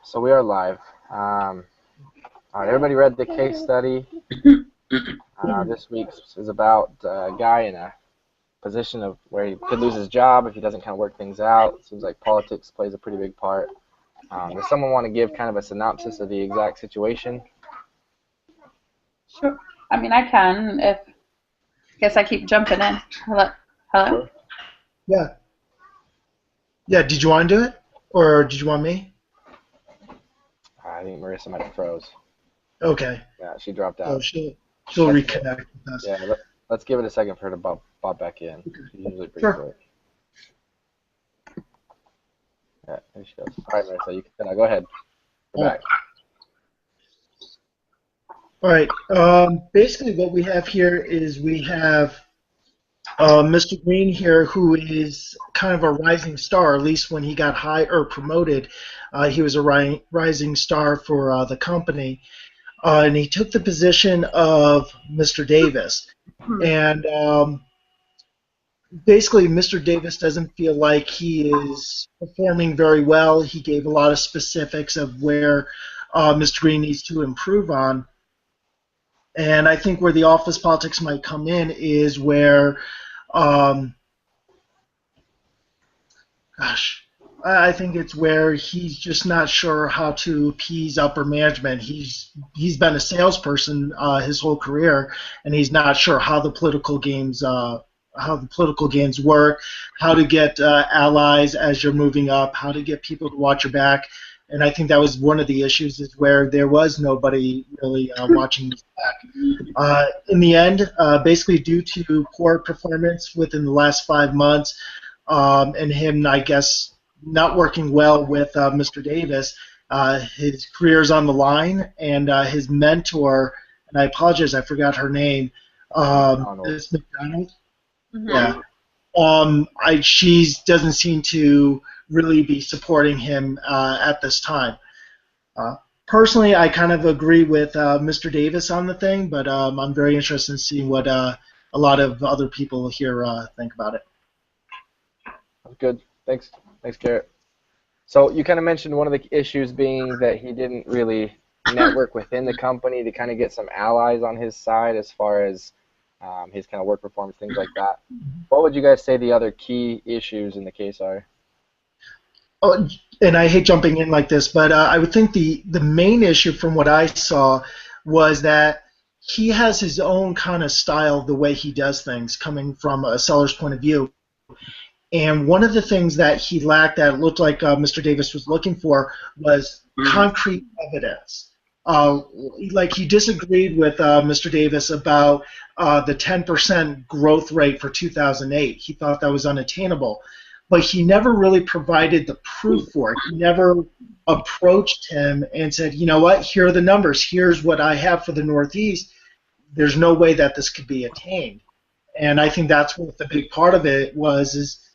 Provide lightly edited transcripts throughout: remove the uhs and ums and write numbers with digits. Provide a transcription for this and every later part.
So we are live. All right, everybody read the case study. This week's is about a guy in a position of where he could lose his job if he doesn't kind of work things out. It seems like politics plays a pretty big part. Does someone want to give kind of a synopsis of the exact situation? Sure. I mean, I can if. Guess I keep jumping in. Hello. Hello. Sure. Yeah. Yeah, did you want to do it? Or did you want me? I think Marissa might have froze. Okay. Yeah, she dropped So out. she'll Let's reconnect with us. Yeah, let's give it a second for her to pop back in. She's usually pretty Sure. quick. Yeah, there she goes. All right, Marissa, you can go ahead. We're back. All right. Basically, what we have here is we have Mr. Green here, who is kind of a rising star. At least when he got promoted, he was a rising star for the company, and he took the position of Mr. Davis. And basically, Mr. Davis doesn't feel like he is performing very well. He gave a lot of specifics of where Mr. Green needs to improve on. And I think where the office politics might come in is where, I think it's where he's just not sure how to appease upper management. He's been a salesperson his whole career, and he's not sure how the political games work, how to get allies as you're moving up, how to get people to watch your back. And I think that was one of the issues, is where there was nobody really watching his back. In the end, basically due to poor performance within the last 5 months, and him, I guess, not working well with Mr. Davis, his career's on the line, and his mentor, and I apologize, I forgot her name, is McDonald. Mm-hmm. Yeah. She doesn't seem to really be supporting him at this time. Personally, I kind of agree with Mr. Davis on the thing, but I'm very interested in seeing what a lot of other people here think about it. Good. Thanks, Garrett. So you kind of mentioned one of the issues being that he didn't really network within the company to kind of get some allies on his side as far as his kind of work performance, things like that. What would you guys say the other key issues in the case are? Oh, and I hate jumping in like this, but I would think the main issue from what I saw was that he has his own kind of style, the way he does things, coming from a seller's point of view. And one of the things that he lacked that it looked like Mr. Davis was looking for was concrete evidence. Like he disagreed with Mr. Davis about the 10% growth rate for 2008. He thought that was unattainable. But he never really provided the proof for it. He never approached him and said, you know what, here are the numbers. Here's what I have for the Northeast. There's no way that this could be attained. And I think that's what the big part of it was, is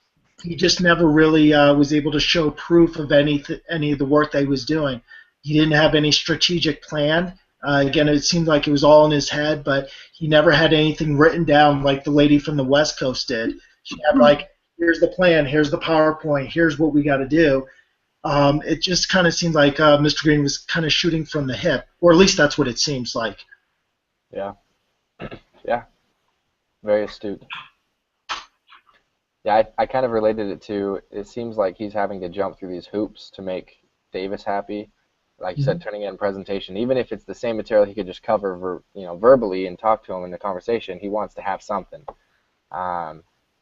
he just never really was able to show proof of any of the work that he was doing. He didn't have any strategic plan. Again, it seemed like it was all in his head, but he never had anything written down like the lady from the West Coast did. She had like, here's the plan, here's the PowerPoint, here's what we got to do. It just kind of seemed like Mr. Green was kind of shooting from the hip, or at least that's what it seems like. Yeah. Yeah. Very astute. Yeah, I kind of related it to, it seems like he's having to jump through these hoops to make Davis happy. Like you said, turning in a presentation, even if it's the same material he could just cover verbally and talk to him in the conversation, he wants to have something.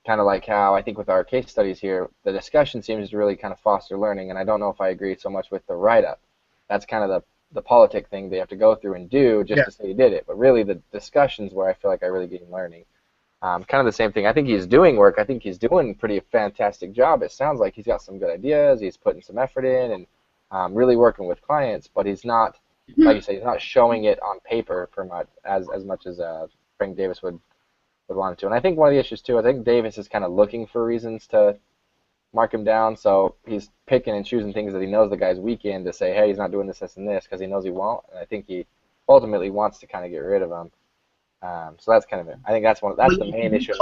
Kind of like how I think with our case studies here, the discussion seems to really kind of foster learning, and I don't know if I agree so much with the write-up. That's kind of the politic thing they have to go through and do just to say you did it, but really the discussions where I feel like I really gain learning. Kind of the same thing. I think he's doing work. I think he's doing a pretty fantastic job. It sounds like he's got some good ideas. He's putting some effort in and really working with clients, but he's not, like you say, he's not showing it on paper as much as Frank Davis would want to. And I think one of the issues too, I think Davis is kind of looking for reasons to mark him down, so he's picking and choosing things that he knows the guy's weak in to say, hey, he's not doing this, this, and this, because he knows he won't. And I think he ultimately wants to kind of get rid of him. So that's kind of it. I think that's the main issue.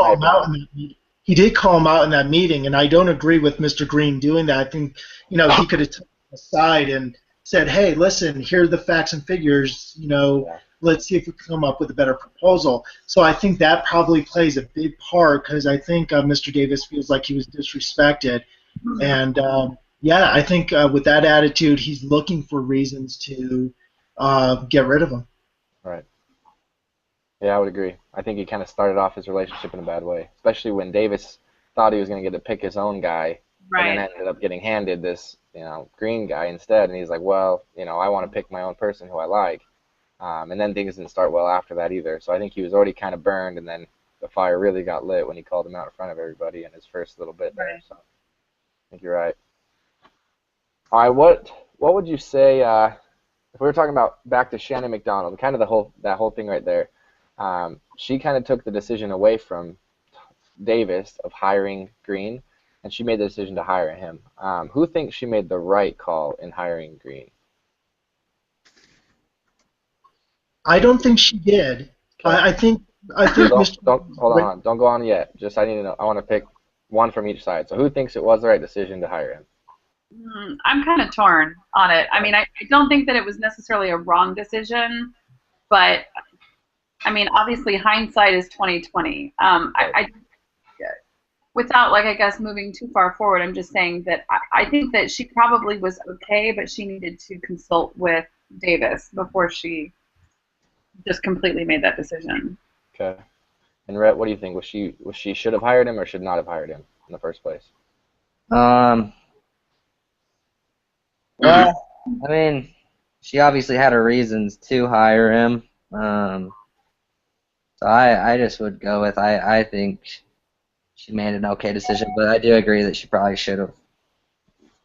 He did call him out in that meeting, and I don't agree with Mr. Green doing that. I think he could have taken him aside and said, hey, listen, here are the facts and figures, Yeah. let's see if we can come up with a better proposal. So I think that probably plays a big part because I think Mr. Davis feels like he was disrespected. And yeah, I think with that attitude, he's looking for reasons to get rid of him. Right. Yeah, I would agree. I think he kind of started off his relationship in a bad way, especially when Davis thought he was going to get to pick his own guy, and then Right. ended up getting handed this, green guy instead. And he's like, well, I want to pick my own person who I like. And then things didn't start well after that either. So I think he was already kind of burned, and then the fire really got lit when he called him out in front of everybody in his first little bit there. Right. So I think you're right. All right, what would you say if we were talking about back to Shannon McDonald, kind of that whole thing right there? She kind of took the decision away from Davis of hiring Green, and she made the decision to hire him. Who thinks she made the right call in hiring Green? I don't think she did. Okay. I think Mr. Don't hold on. Don't go on yet. Just I need to know. I want to pick one from each side. So who thinks it was the right decision to hire him? I'm kind of torn on it. I mean, I don't think that it was necessarily a wrong decision, but I mean, obviously hindsight is 2020. Without, like, I guess moving too far forward, I'm just saying that I think that she probably was okay, but she needed to consult with Davis before she just completely made that decision. Okay. And Rhett, what do you think? Was she should have hired him or should not have hired him in the first place? Well, I mean, she obviously had her reasons to hire him. So I just would go with I think she made an okay decision, but I do agree that she probably should have,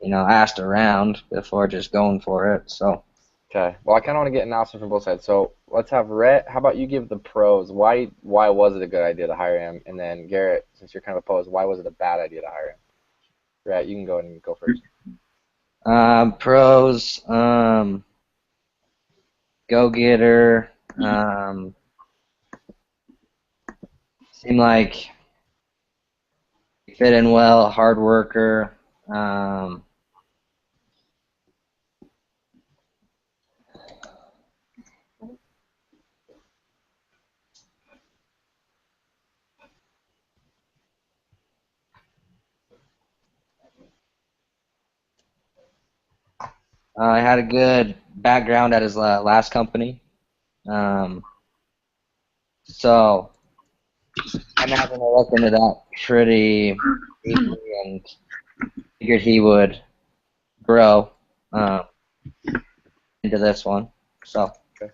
asked around before just going for it. So. Okay. Well, I kind of want to get an analysis from both sides. So let's have Rhett. How about you give the pros? Why was it a good idea to hire him? And then Garrett, since you're kind of opposed, why was it a bad idea to hire him? Rhett, you can go ahead and go first. Pros, go-getter, seemed like he fit in well, hard worker. I had a good background at his last company. So I'm having to look into that pretty deeply and figured he would grow into this one. So. Okay.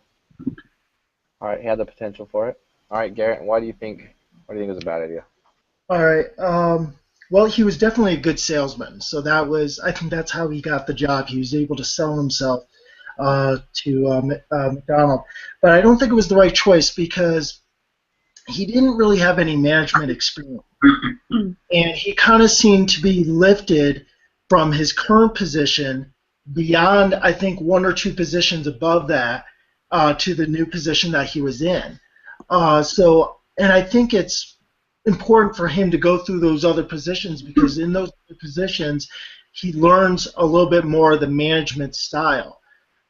All right, he had the potential for it. All right, Garrett, why do you think it was a bad idea? All right. Well, he was definitely a good salesman, so I think that's how he got the job. He was able to sell himself to McDonald. But I don't think it was the right choice because he didn't really have any management experience. And he kind of seemed to be lifted from his current position beyond, I think, one or two positions above that to the new position that he was in. And I think it's important for him to go through those other positions because in those positions he learns a little bit more of the management style.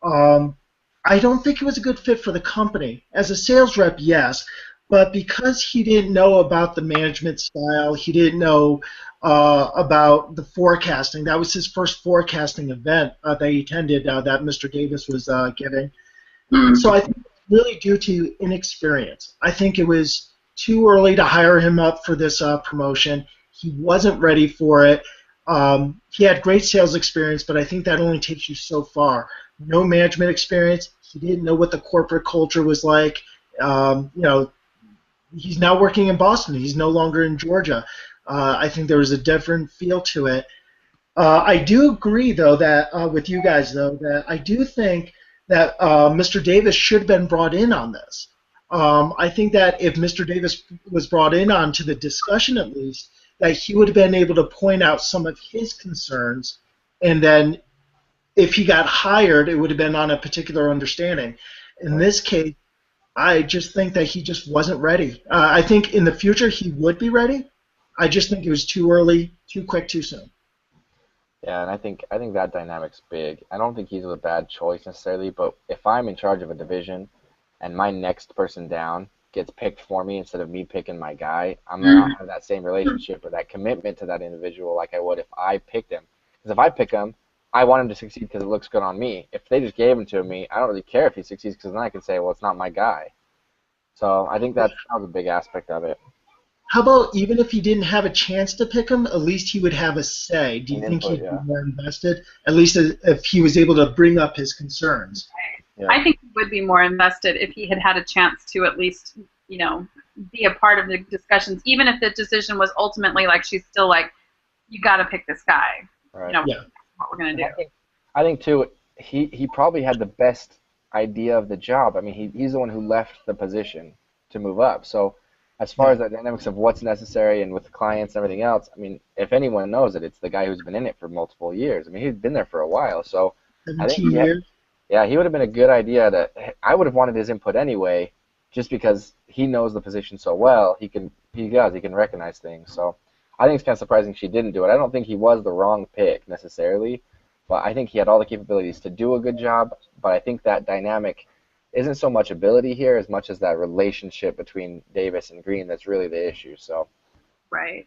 I don't think it was a good fit for the company. As a sales rep, yes, but because he didn't know about the management style, he didn't know about the forecasting. That was his first forecasting event that he attended that Mr. Davis was giving. So I think it's really due to inexperience. I think it was too early to hire him up for this promotion. He wasn't ready for it. He had great sales experience, but I think that only takes you so far. No management experience. He didn't know what the corporate culture was like. He's now working in Boston. He's no longer in Georgia. I think there was a different feel to it. I do agree, though, that with you guys, though, that I do think that Mr. Davis should have been brought in on this. I think that if Mr. Davis was brought in onto the discussion at least, that he would have been able to point out some of his concerns, and then if he got hired, it would have been on a particular understanding. In this case, I just think that he just wasn't ready. I think in the future he would be ready. I just think it was too early, too quick, too soon. Yeah, and I think that dynamic's big. I don't think he's a bad choice necessarily, but if I'm in charge of a division and my next person down gets picked for me instead of me picking my guy, I'm not have that same relationship or that commitment to that individual like I would if I picked him. Because if I pick him, I want him to succeed because it looks good on me. If they just gave him to me, I don't really care if he succeeds because then I can say, well, it's not my guy. So I think that was a big aspect of it. How about even if he didn't have a chance to pick him, at least he would have a say? Do you An think input, he'd be yeah. more invested? At least if he was able to bring up his concerns. Yeah. I think he would be more invested if he had had a chance to at least, be a part of the discussions, even if the decision was ultimately like she's still like, you got to pick this guy. Right. Yeah. What we're gonna do. I think too, he probably had the best idea of the job. I mean, he's the one who left the position to move up. So as far Yeah. as the dynamics of what's necessary and with the clients and everything else, I mean, if anyone knows it, it's the guy who's been in it for multiple years. I mean, he's been there for a while. So I think 17 years. yeah, he would have been a good idea to. I would have wanted his input anyway, just because he knows the position so well. He can recognize things. So I think it's kind of surprising she didn't do it. I don't think he was the wrong pick necessarily, but I think he had all the capabilities to do a good job. But I think that dynamic isn't so much ability here as much as that relationship between Davis and Green that's really the issue. So Right.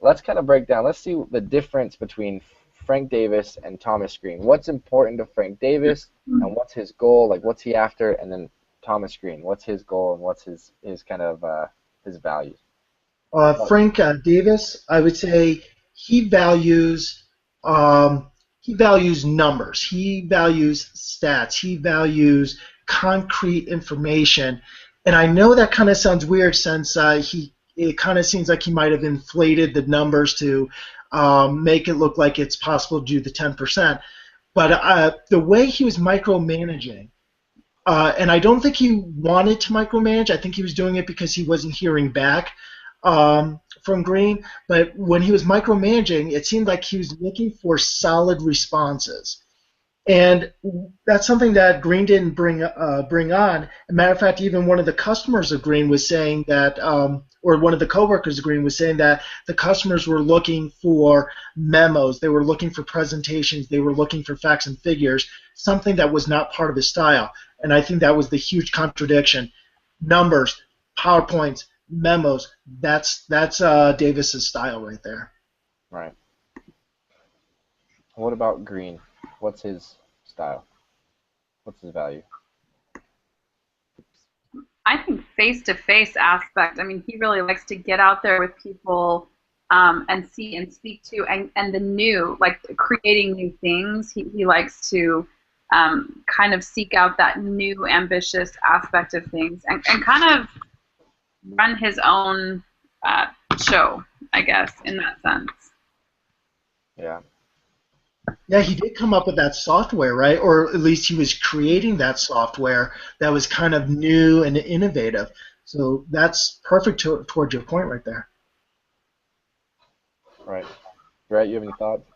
let's kind of break down. Let's see the difference between Frank Davis and Thomas Green. What's important to Frank Davis, and what's his goal? Like, what's he after? And then Thomas Green, what's his goal and what's his kind of his values? Frank Davis, I would say he values numbers. He values stats. He values concrete information. And I know that kind of sounds weird since it kind of seems like he might have inflated the numbers to make it look like it's possible to do the 10%. But the way he was micromanaging, and I don't think he wanted to micromanage. I think he was doing it because he wasn't hearing back from Green. But when he was micromanaging, it seemed like he was looking for solid responses. And that's something that Green didn't bring on. As a matter of fact, even one of the customers of Green was saying that, or one of the coworkers of Green was saying that the customers were looking for memos, they were looking for presentations, they were looking for facts and figures, something that was not part of his style. And I think that was the huge contradiction. Numbers, PowerPoints, memos. That's Davis's style right there. Right. What about Green? What's his style? What's his value? I think face-to-face aspect. I mean, he really likes to get out there with people and see and speak to, and the new, like creating new things. He likes to kind of seek out that new, ambitious aspect of things and kind of run his own show, I guess, in that sense. Yeah. Yeah, he did come up with that software, right? Or at least he was creating that software that was kind of new and innovative. So that's perfect towards your point right there. Right. Brett, you have any thoughts?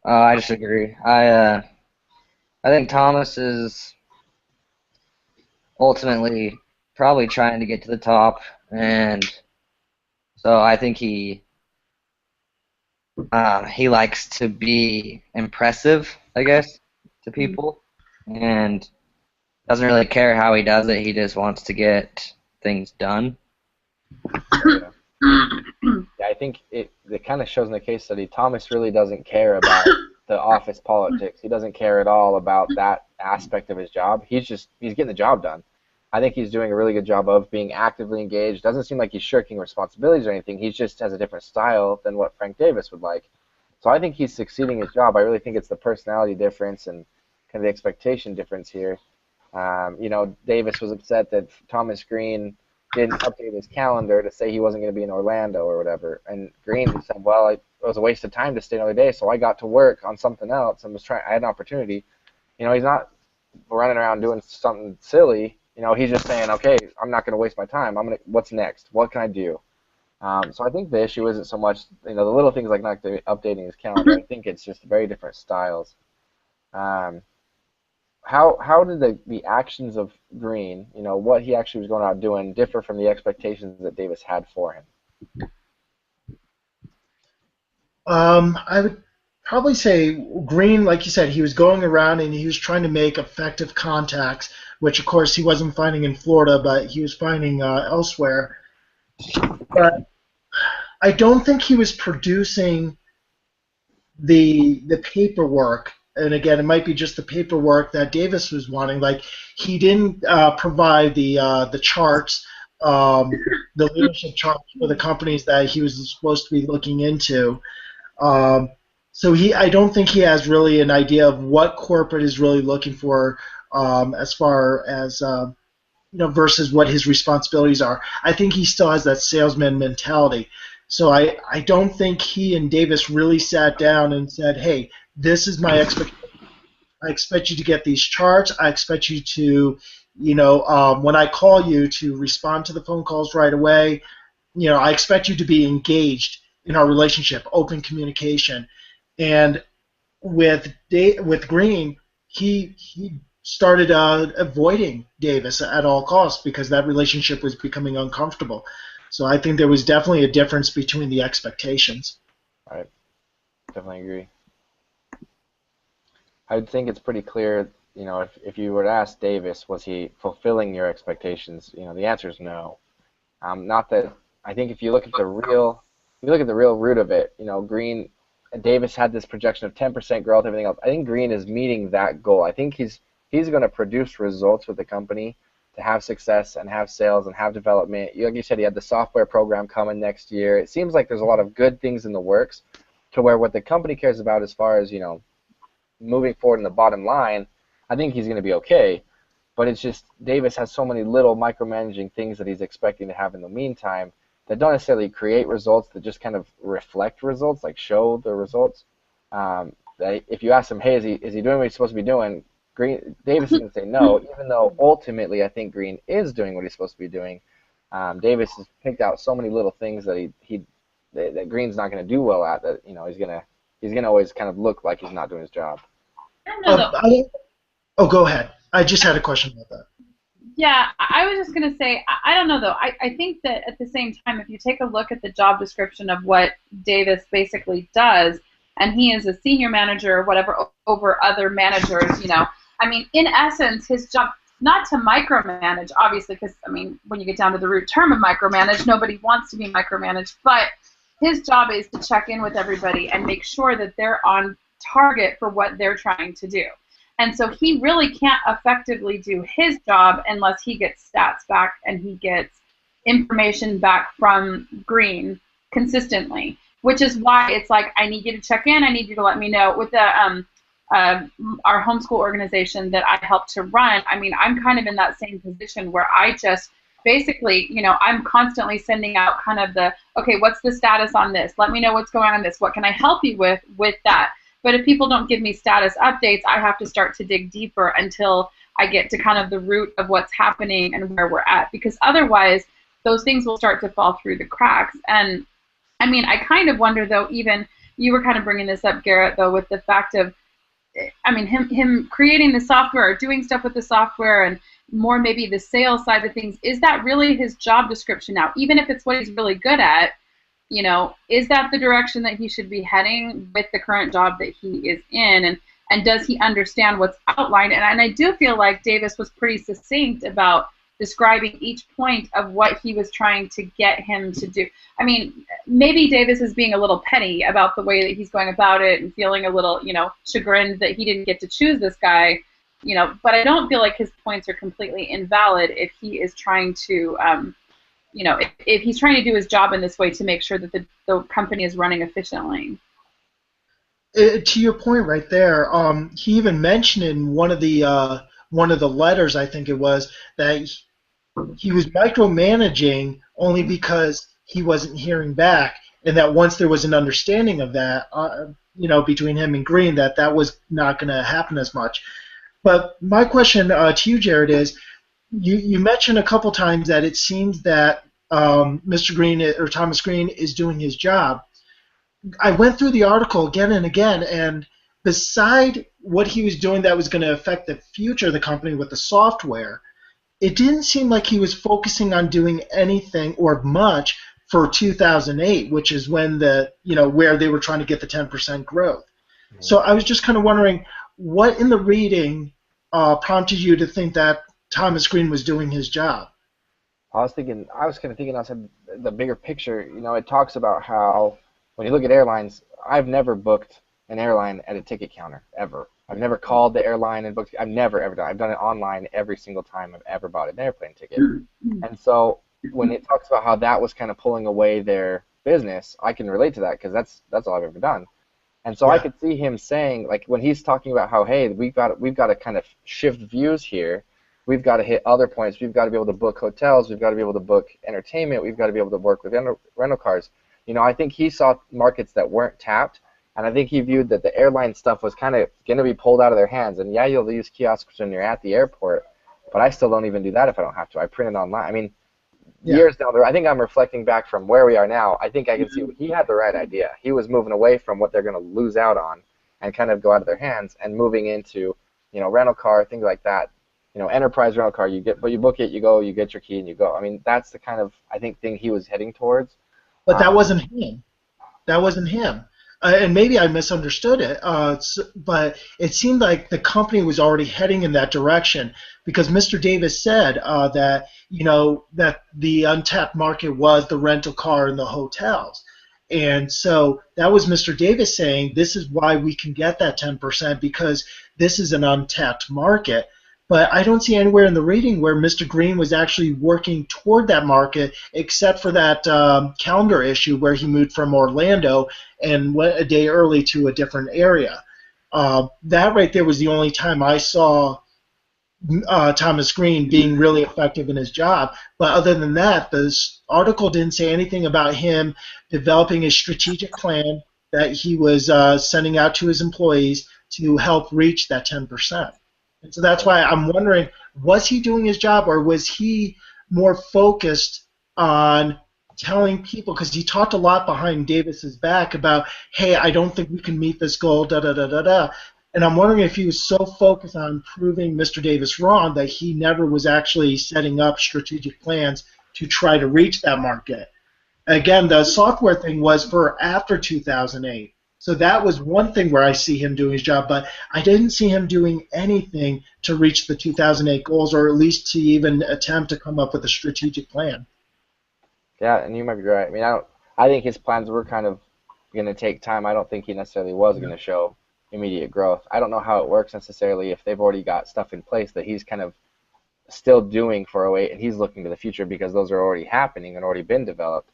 I disagree. I think Thomas is ultimately probably trying to get to the top, and so I think he likes to be impressive, I guess, to people, and doesn't really care how he does it. He just wants to get things done. Yeah. Yeah, I think it kind of shows in the case study. Thomas really doesn't care about the office politics. He doesn't care at all about that aspect of his job. He's getting the job done. I think he's doing a really good job of being actively engaged. Doesn't seem like he's shirking responsibilities or anything. He just has a different style than what Frank Davis would like. So I think he's succeeding his job. I really think it's the personality difference and kind of the expectation difference here. Davis was upset that Thomas Green didn't update his calendar to say he wasn't going to be in Orlando or whatever. And Green said, well, it was a waste of time to stay another day, so I got to work on something else and I had an opportunity. He's not running around doing something silly. He's just saying, okay, I'm not going to waste my time. What's next? What can I do? So I think the issue isn't so much, the little things like not updating his calendar. I think it's just very different styles. How did the actions of Green, what he actually was going out doing, differ from the expectations that Davis had for him? I would probably say Green, like you said, he was going around and he was trying to make effective contacts, which of course he wasn't finding in Florida, but he was finding elsewhere. But I don't think he was producing the paperwork. And again, it might be just the paperwork that Davis was wanting. Like he didn't provide the charts, the leadership charts for the companies that he was supposed to be looking into. So I don't think he has really an idea of what corporate is really looking for as far as versus what his responsibilities are. I think he still has that salesman mentality. So I don't think he and Davis really sat down and said, hey, this is my expectation. I expect you to get these charts. I expect you to, when I call you, to respond to the phone calls right away. I expect you to be engaged in our relationship, open communication. And with Green, he started avoiding Davis at all costs because that relationship was becoming uncomfortable. So I think there was definitely a difference between the expectations. Right. Definitely agree. I think it's pretty clear, if you were to ask Davis, was he fulfilling your expectations? The answer is no. Not that. I think if you look at the real root of it, Davis had this projection of 10% growth, everything else. I think Green is meeting that goal. I think he's going to produce results with the company to have success and have sales and have development. Like you said, he had the software program coming next year. It seems like there's a lot of good things in the works to where what the company cares about as far as, moving forward in the bottom line, I think he's going to be okay. But it's just Davis has so many little micromanaging things that he's expecting to have in the meantime that don't necessarily create results, that just kind of reflect results, like show the results. That if you ask him, hey, is he doing what he's supposed to be doing? Davis is going to say no, even though ultimately I think Green is doing what he's supposed to be doing. Davis has picked out so many little things that that Green's not going to do well at, that he's going to always kind of look like he's not doing his job. Go ahead. I just had a question about that. Yeah, I was just going to say, I don't know, though. I think that at the same time, if you take a look at the job description of what Davis basically does, and he is a senior manager or whatever over other managers, in essence, his job, not to micromanage, obviously, because, when you get down to the root term of micromanage, nobody wants to be micromanaged, but his job is to check in with everybody and make sure that they're on target for what they're trying to do. And so he really can't effectively do his job unless he gets stats back and he gets information back from Green consistently, which is why it's like, I need you to check in, I need you to let me know. With the our homeschool organization that I help to run, I'm kind of in that same position where I just basically, I'm constantly sending out kind of okay, what's the status on this? Let me know what's going on this. What can I help you with that? But if people don't give me status updates, I have to start to dig deeper until I get to kind of the root of what's happening and where we're at. Because otherwise, those things will start to fall through the cracks. And, I kind of wonder, though, even you were kind of bringing this up, Garrett, though, with the fact of, him creating the software or doing stuff with the software and more maybe the sales side of things. Is that really his job description now? Even if it's what he's really good at, is that the direction that he should be heading with the current job that he is in? And does he understand what's outlined? And I do feel like Davis was pretty succinct about describing each point of what he was trying to get him to do. Maybe Davis is being a little petty about the way that he's going about it and feeling a little, chagrined that he didn't get to choose this guy, but I don't feel like his points are completely invalid if he is trying to if he's trying to do his job in this way to make sure that the company is running efficiently. To your point right there, he even mentioned in one of the letters, I think it was, that he was micromanaging only because he wasn't hearing back, and that once there was an understanding of that, between him and Green, that was not going to happen as much. But my question to you, Jared, is, you mentioned a couple times that it seems that Mr. Green or Thomas Green is doing his job. I went through the article again and again, and beside what he was doing that was going to affect the future of the company with the software, it didn't seem like he was focusing on doing anything or much for 2008, which is when where they were trying to get the 10% growth. So I was just kind of wondering, what in the reading prompted you to think that Thomas Green was doing his job? I was kind of thinking outside the bigger picture. You know, it talks about how when you look at airlines, I've never booked an airline at a ticket counter ever. I've never called the airline and booked. I've never ever done. I've done it online every single time I've ever bought an airplane ticket. And so when it talks about how that was kind of pulling away their business, I can relate to that because that's all I've ever done. And so I could see him saying, like, when he's talking about how, hey, we've got to kind of shift views here. We've got to hit other points. We've got to be able to book hotels. We've got to be able to book entertainment. We've got to be able to work with rental cars. You know, I think he saw markets that weren't tapped, and I think he viewed that the airline stuff was kind of going to be pulled out of their hands. And yeah, you'll use kiosks when you're at the airport, but I still don't even do that if I don't have to. I print it online. I mean, years down the road, I think I'm reflecting back from where we are now. I think I can see he had the right idea. He was moving away from what they're going to lose out on and kind of go out of their hands and moving into, you know, rental car, things like that. You know, enterprise rental car, you book it, you go, you get your key, and you go. I mean, that's the kind of, I think, thing he was heading towards. But that wasn't him. That wasn't him. And maybe I misunderstood it, but it seemed like the company was already heading in that direction because Mr. Davis said that, you know, that the untapped market was the rental car and the hotels. And so that was Mr. Davis saying this is why we can get that 10% because this is an untapped market. But I don't see anywhere in the reading where Mr. Green was actually working toward that market, except for that calendar issue where he moved from Orlando and went a day early to a different area. That right there was the only time I saw Thomas Green being really effective in his job. But other than that, this article didn't say anything about him developing a strategic plan that he was sending out to his employees to help reach that 10%. And so that's why I'm wondering, was he doing his job or was he more focused on telling people, because he talked a lot behind Davis's back about, hey, I don't think we can meet this goal, da-da-da-da-da. And I'm wondering if he was so focused on proving Mr. Davis wrong that he never was actually setting up strategic plans to try to reach that market. Again, the software thing was for after 2008. So that was one thing where I see him doing his job, but I didn't see him doing anything to reach the 2008 goals or at least to even attempt to come up with a strategic plan. Yeah, and you might be right. I mean, I think his plans were kind of going to take time. I don't think he necessarily was going to show immediate growth. I don't know how it works necessarily if they've already got stuff in place that he's kind of still doing for 08 and he's looking to the future because those are already happening and already been developed.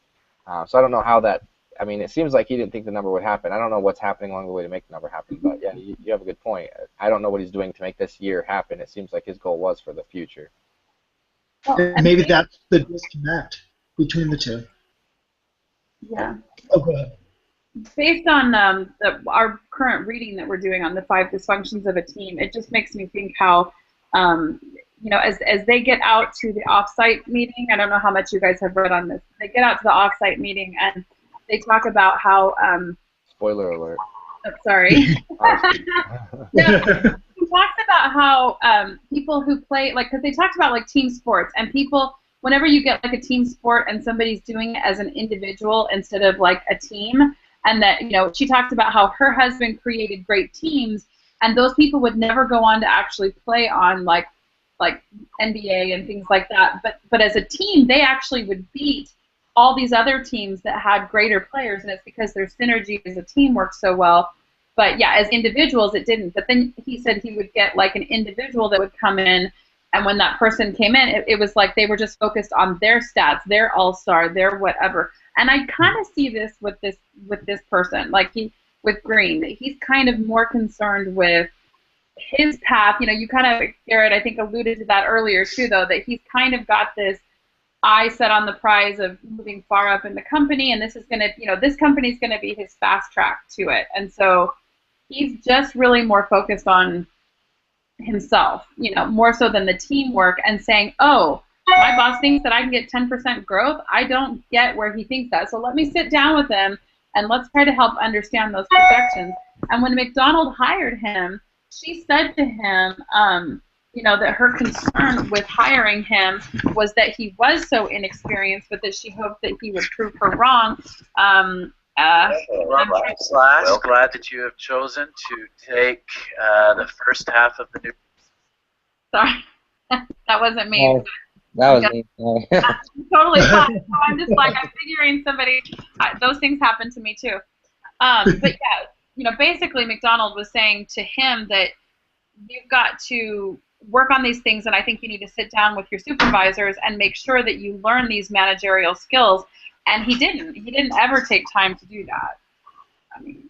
So I don't know how that, I mean, it seems like he didn't think the number would happen. I don't know what's happening along the way to make the number happen, but yeah, you have a good point. I don't know what he's doing to make this year happen. It seems like his goal was for the future. Well, maybe that's the disconnect between the two. Yeah. Oh, go ahead. Based on our current reading that we're doing on the 5 dysfunctions of a team, it just makes me think how, you know, as they get out to the offsite meeting, I don't know how much you guys have read on this. They get out to the offsite meeting and they talk about how. Spoiler alert. Oh, sorry. No, he talks about how people who play, like, because they talked about like team sports and people. Whenever you get like a team sport and somebody's doing it as an individual instead of like a team, and that, you know, she talked about how her husband created great teams, and those people would never go on to actually play on like NBA and things like that. But as a team, they actually would beat all these other teams that had greater players, and it's because their synergy as a team worked so well. But yeah, as individuals, it didn't. But then he said he would get like an individual that would come in. And when that person came in, it was like they were just focused on their stats, their all-star, their whatever. And I kind of see this with this person, like with Green. He's kind of more concerned with his path. You know, you kind of, Garrett, I think alluded to that earlier too, though, that he's kind of got this eye set on the prize of moving far up in the company, and this is going to, you know, this company is going to be his fast track to it. And so he's just really more focused on himself, you know, more so than the teamwork, and saying, oh, my boss thinks that I can get 10% growth. I don't get where he thinks that. So let me sit down with him and let's try to help understand those projections. And when McDonald hired him, she said to him, you know, that her concern with hiring him was that he was so inexperienced, but that she hoped that he would prove her wrong. I'm Slash, glad that you have chosen to take the first half of the new. sorry, that wasn't me. Oh, that was me. Sorry. Totally fine. So I'm just like, I'm figuring somebody. Those things happen to me too. But yeah, basically McDonald was saying to him that you've got to work on these things, and I think you need to sit down with your supervisors and make sure that you learn these managerial skills. And he didn't. He didn't ever take time to do that. I mean,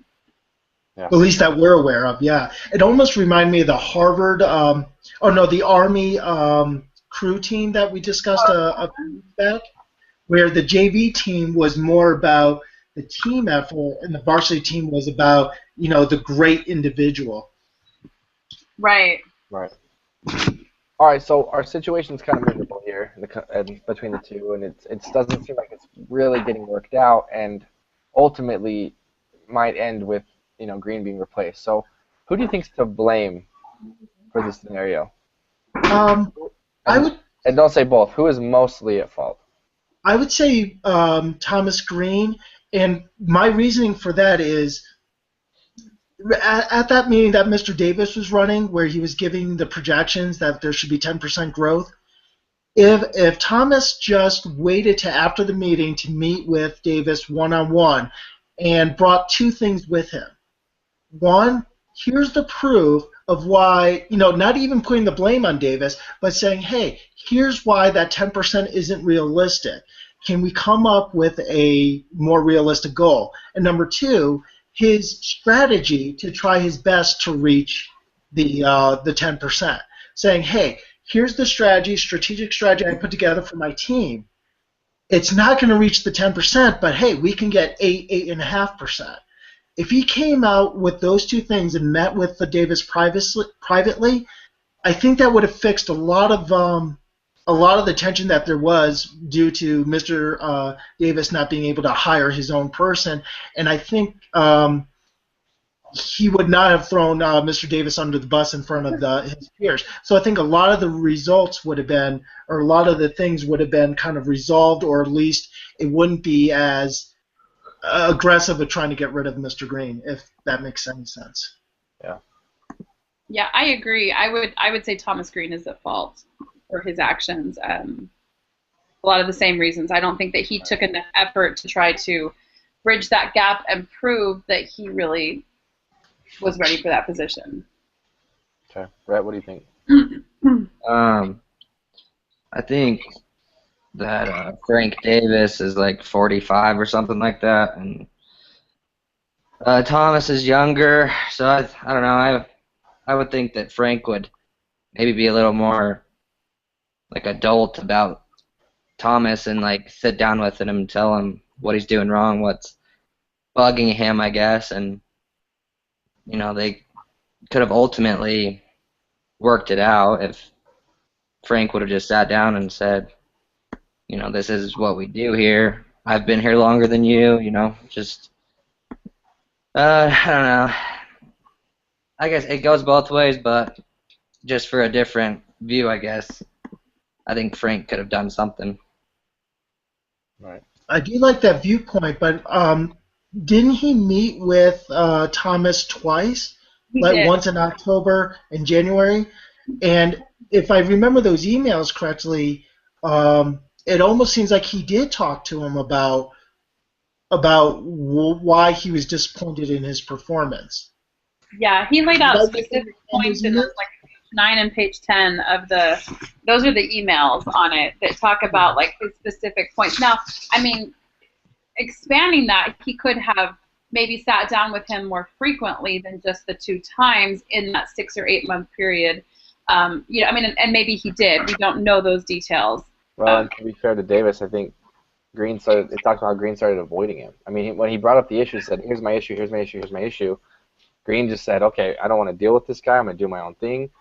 At least that we're aware of, yeah. It almost reminded me of the Harvard, the Army crew team that we discussed a few weeks back, where the JV team was more about the team effort and the varsity team was about, the great individual. right. Right. All right, so our situation's kind of miserable here between the two, and it doesn't seem like it's really getting worked out, and ultimately might end with Green being replaced. So, who do you think's to blame for this scenario? I would. And don't say both. Who is mostly at fault? I would say Thomas Green, and my reasoning for that is at that meeting that Mr. Davis was running, where he was giving the projections that there should be 10% growth. If Thomas just waited to after the meeting to meet with Davis one-on-one and brought two things with him. One, here's the proof of why, not even putting the blame on Davis, but saying, hey, here's why that 10% isn't realistic. Can we come up with a more realistic goal? And number two, his strategy to try his best to reach the 10%. Saying, hey, here's the strategic strategy I put together for my team. It's not going to reach the 10%, but hey, we can get 8.5%. If he came out with those two things and met with the Davis privately, I think that would have fixed a lot of the tension that there was due to Mr. Davis not being able to hire his own person, and I think he would not have thrown Mr. Davis under the bus in front of his peers. So I think a lot of the results would have been, or a lot of the things would have been kind of resolved, or at least it wouldn't be as aggressive at trying to get rid of Mr. Green, if that makes any sense. Yeah. Yeah, I agree. I would say Thomas Green is at fault for his actions. A lot of the same reasons. I don't think that he took enough effort to try to bridge that gap and prove that he really was ready for that position. Okay. Brett, what do you think? I think that Frank Davis is like 45 or something like that, and Thomas is younger, so I don't know. I would think that Frank would maybe be a little more like adult about Thomas and like sit down with him and tell him what he's doing wrong, what's bugging him, I guess, and they could have ultimately worked it out if Frank would have just sat down and said, this is what we do here. I've been here longer than you, just I don't know. I guess it goes both ways, but just for a different view, I guess. I think Frank could have done something. Right. I do like that viewpoint, but didn't he meet with Thomas twice? He Like did. once in October and January? And if I remember those emails correctly, it almost seems like he did talk to him about why he was disappointed in his performance. Yeah, he laid out Did I specific misunderstand points those in those, emails? like page 9 and page 10 of those are the emails on it that talk about like his specific points. Now, I mean, expanding that, he could have maybe sat down with him more frequently than just the 2 times in that 6 or 8 month period. And maybe he did. We don't know those details. Well, and to be fair to Davis, I think it talked about how Green started avoiding him. I mean, when he brought up the issue, said, here's my issue, here's my issue, here's my issue. Green just said, okay, I don't want to deal with this guy. I'm going to do my own thing.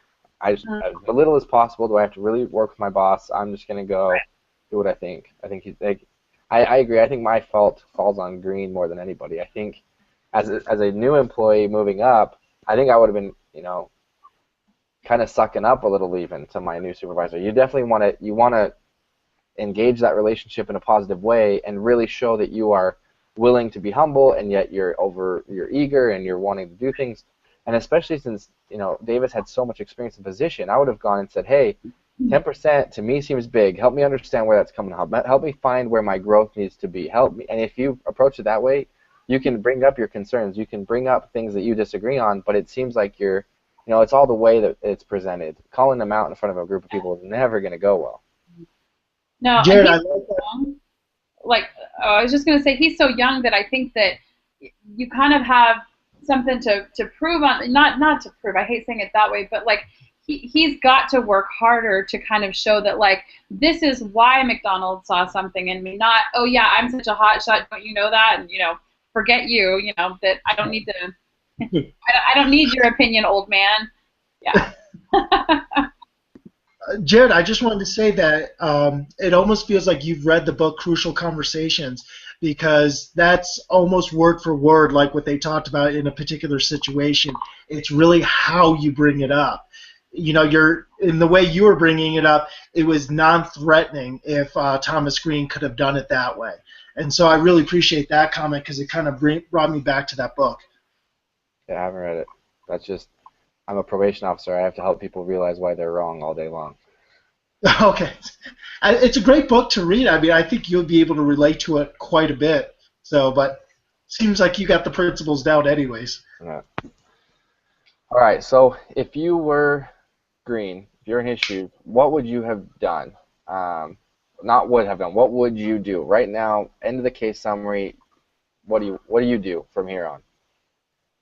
As little as possible. Do I have to really work with my boss? I'm just going to go do what I think. I think I agree. I think my fault falls on Green more than anybody. I think as a new employee moving up, I think I would have been, kind of sucking up a little even to my new supervisor. You definitely want to engage that relationship in a positive way and really show that you are willing to be humble, and yet you're eager and you're wanting to do things. And especially since Davis had so much experience in position, I would have gone and said, hey, 10% to me seems big. Help me understand where that's coming from. Help me find where my growth needs to be. Help me. And if you approach it that way, you can bring up your concerns. You can bring up things that you disagree on, but it seems like it's all the way that it's presented. Calling them out in front of a group of people is never going to go well. No, Jared, I and he's so young. Like, I was just going to say, he's so young that I think that you kind of have something to prove on, not to prove, I hate saying it that way, but like, he's got to work harder to kind of show that, like, this is why McDonald saw something in me, not, oh yeah, I'm such a hot shot, don't you know that, and forget you, that I don't need to, I don't need your opinion, old man. Yeah. Jared, I just wanted to say that it almost feels like you've read the book Crucial Conversations, because that's almost word for word like what they talked about in a particular situation. It's really how you bring it up. You're in the way you were bringing it up, it was non-threatening if Thomas Green could have done it that way. And so I really appreciate that comment because it kind of brought me back to that book. Yeah, I haven't read it. That's just, I'm a probation officer. I have to help people realize why they're wrong all day long. Okay. It's a great book to read. I mean, I think you'll be able to relate to it quite a bit. But seems like you got the principles down anyways. Yeah. All right, so if you were Green, if you're in his shoes, what would you have done? Not would have done. What would you do? Right now, end of the case summary, what do you do from here on?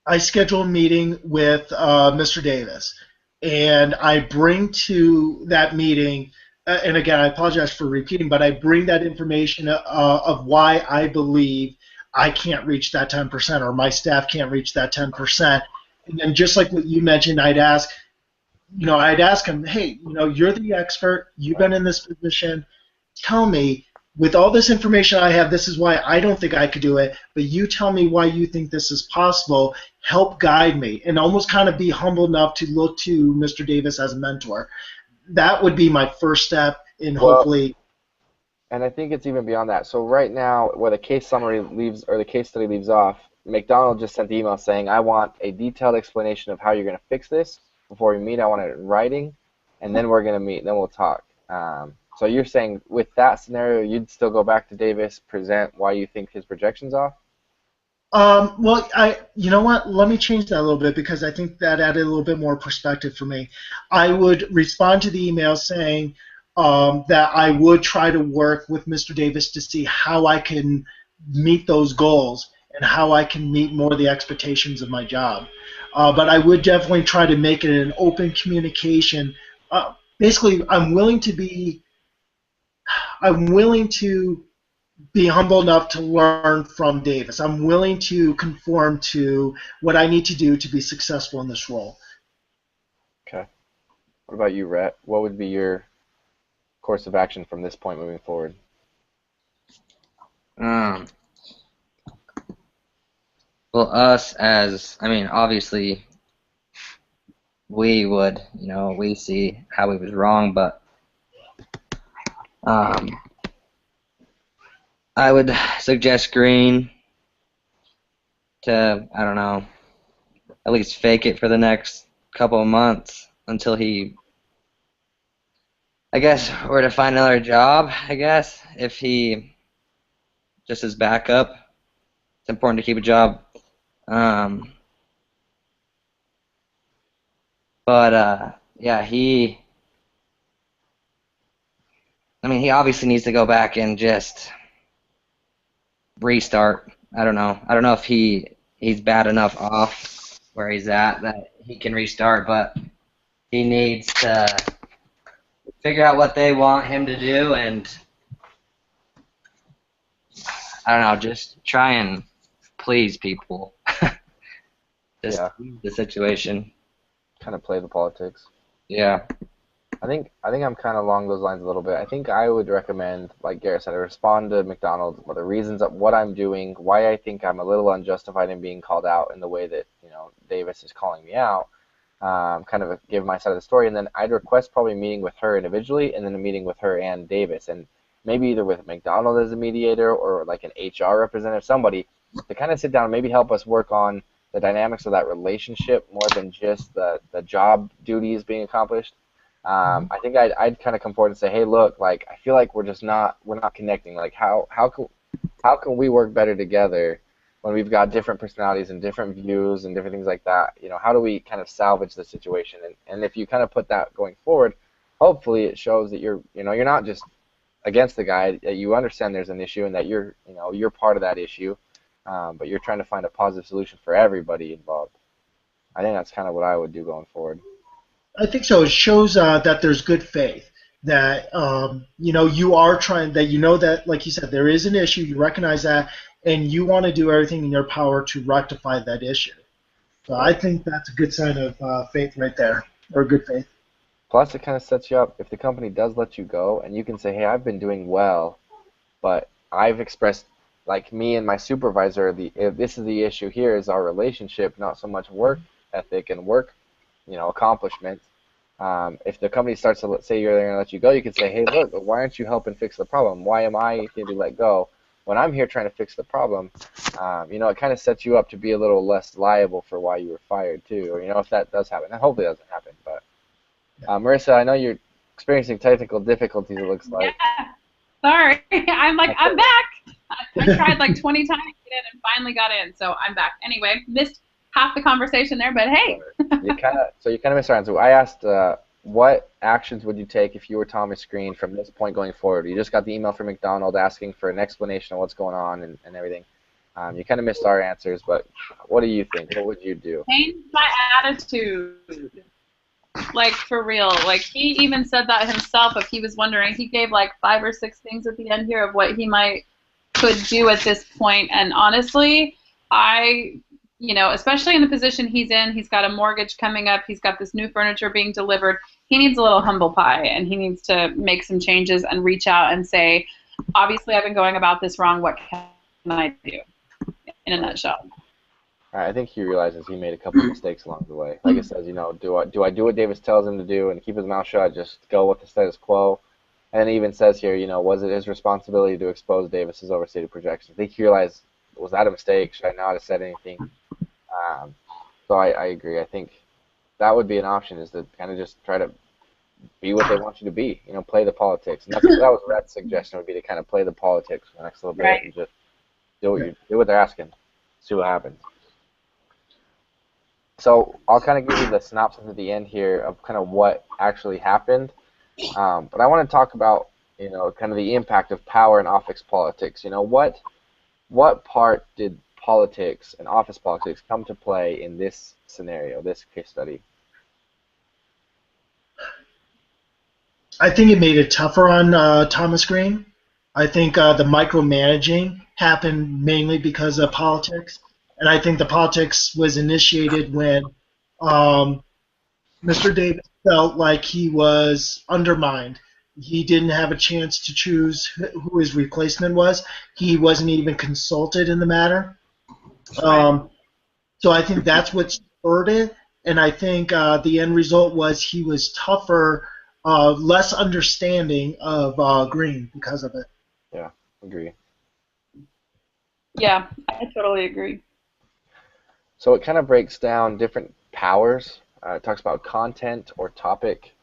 I schedule a meeting with Mr. Davis, and I bring to that meeting, and again, I apologize for repeating, but I bring that information of why I believe I can't reach that 10% or my staff can't reach that 10%. And then just like what you mentioned, I'd ask him, hey, you're the expert, you've been in this position, tell me, with all this information I have, this is why I don't think I could do it, but you tell me why you think this is possible, help guide me, and almost kind of be humble enough to look to Mr. Davis as a mentor. That would be my first step in hopefully. And I think it's even beyond that. So right now, where the case summary leaves, or the case study leaves off, McDonald just sent the email saying, I want a detailed explanation of how you're going to fix this before we meet. I want it in writing, and then we're going to meet, then we'll talk. So you're saying with that scenario, you'd still go back to Davis, present why you think his projection's off? Well, you know what? Let me change that a little bit because I think that added a little bit more perspective for me. I would respond to the email saying that I would try to work with Mr. Davis to see how I can meet those goals and how I can meet more of the expectations of my job. But I would definitely try to make it an open communication. Basically, I'm willing to be humble enough to learn from Davis. I'm willing to conform to what I need to do to be successful in this role. Okay. What about you, Rhett? What would be your course of action from this point moving forward? Well, obviously, we would, we see how he was wrong, but I would suggest Green to, I don't know, at least fake it for the next couple of months until he, I guess, were to find another job, if he just as backup. It's important to keep a job. He obviously needs to go back and just restart. I don't know if he's bad enough off where he's at that he can restart, but he needs to figure out what they want him to do and I don't know, just try and please people. The situation. Kind of play the politics. Yeah. I think I'm kind of along those lines a little bit. I think I would recommend, like Garrett said, I respond to McDonald with the reasons of what I'm doing, why I think I'm a little unjustified in being called out in the way that Davis is calling me out. Kind of give my side of the story, and then I'd request probably a meeting with her individually, and then a meeting with her and Davis. And maybe either with McDonald as a mediator or like an HR representative, somebody to kind of sit down and maybe help us work on the dynamics of that relationship more than just the job duties being accomplished. I think I'd kind of come forward and say, hey, look, like I feel like we're not connecting. Like how can we work better together when we've got different personalities and different views and different things like that? You know, how do we kind of salvage the situation? And if you kind of put that going forward, hopefully it shows that you're not just against the guy, that you understand there's an issue and that you're part of that issue, but you're trying to find a positive solution for everybody involved. I think that's kind of what I would do going forward. I think so. It shows that there's good faith, that you are trying, that that, like you said, there is an issue, you recognize that, and you want to do everything in your power to rectify that issue. So I think that's a good sign of faith right there, or good faith. Plus, it kind of sets you up if the company does let you go, and you can say, hey, I've been doing well, but I've expressed, like me and my supervisor, if this is the issue here is our relationship, not so much work ethic and work accomplishment. If the company starts to say they're going to let you go, you can say, hey, look, why aren't you helping fix the problem? Why am I going to be let go when I'm here trying to fix the problem? It kind of sets you up to be a little less liable for why you were fired too, or if that does happen. And hopefully it doesn't happen. But Marissa, I know you're experiencing technical difficulties, it looks like. Yeah. Sorry. I'm back. I tried like 20 times to get in and finally got in, so I'm back. Anyway, missed half the conversation there, but hey. you kind of missed our answer. I asked, what actions would you take if you were Thomas Green from this point going forward? You just got the email from McDonald asking for an explanation of what's going on and everything. You kind of missed our answers, but what do you think? What would you do? Change my attitude. Like, for real. Like, he even said that himself if he was wondering. He gave like 5 or 6 things at the end here of what he could do at this point. And honestly, especially in the position he's in, he's got a mortgage coming up, he's got this new furniture being delivered, he needs a little humble pie, and he needs to make some changes and reach out and say, obviously I've been going about this wrong, what can I do, in a nutshell. I think he realizes he made a couple of mistakes along the way. Like it says, do I do what Davis tells him to do and keep his mouth shut, just go with the status quo? And it even says here, was it his responsibility to expose Davis's overstated projections? I think he realized, was that a mistake? Should I not have said anything? So I agree. I think that would be an option, is to kind of just try to be what they want you to be. Play the politics. And that was Rhett's suggestion, would be to kind of play the politics for the next little bit and just do what they're asking. See what happens. So I'll kind of give you the synopsis at the end here of kind of what actually happened. But I want to talk about, kind of the impact of power in office politics. What part did politics and office politics come to play in this scenario, this case study? I think it made it tougher on Thomas Green. I think the micromanaging happened mainly because of politics. And I think the politics was initiated when Mr. Davis felt like he was undermined. He didn't have a chance to choose who his replacement was. He wasn't even consulted in the matter. So I think that's what spurred it. And I think the end result was he was tougher, less understanding of Green because of it. Yeah, agree. Yeah, I totally agree. So it kind of breaks down different powers. It talks about content or topic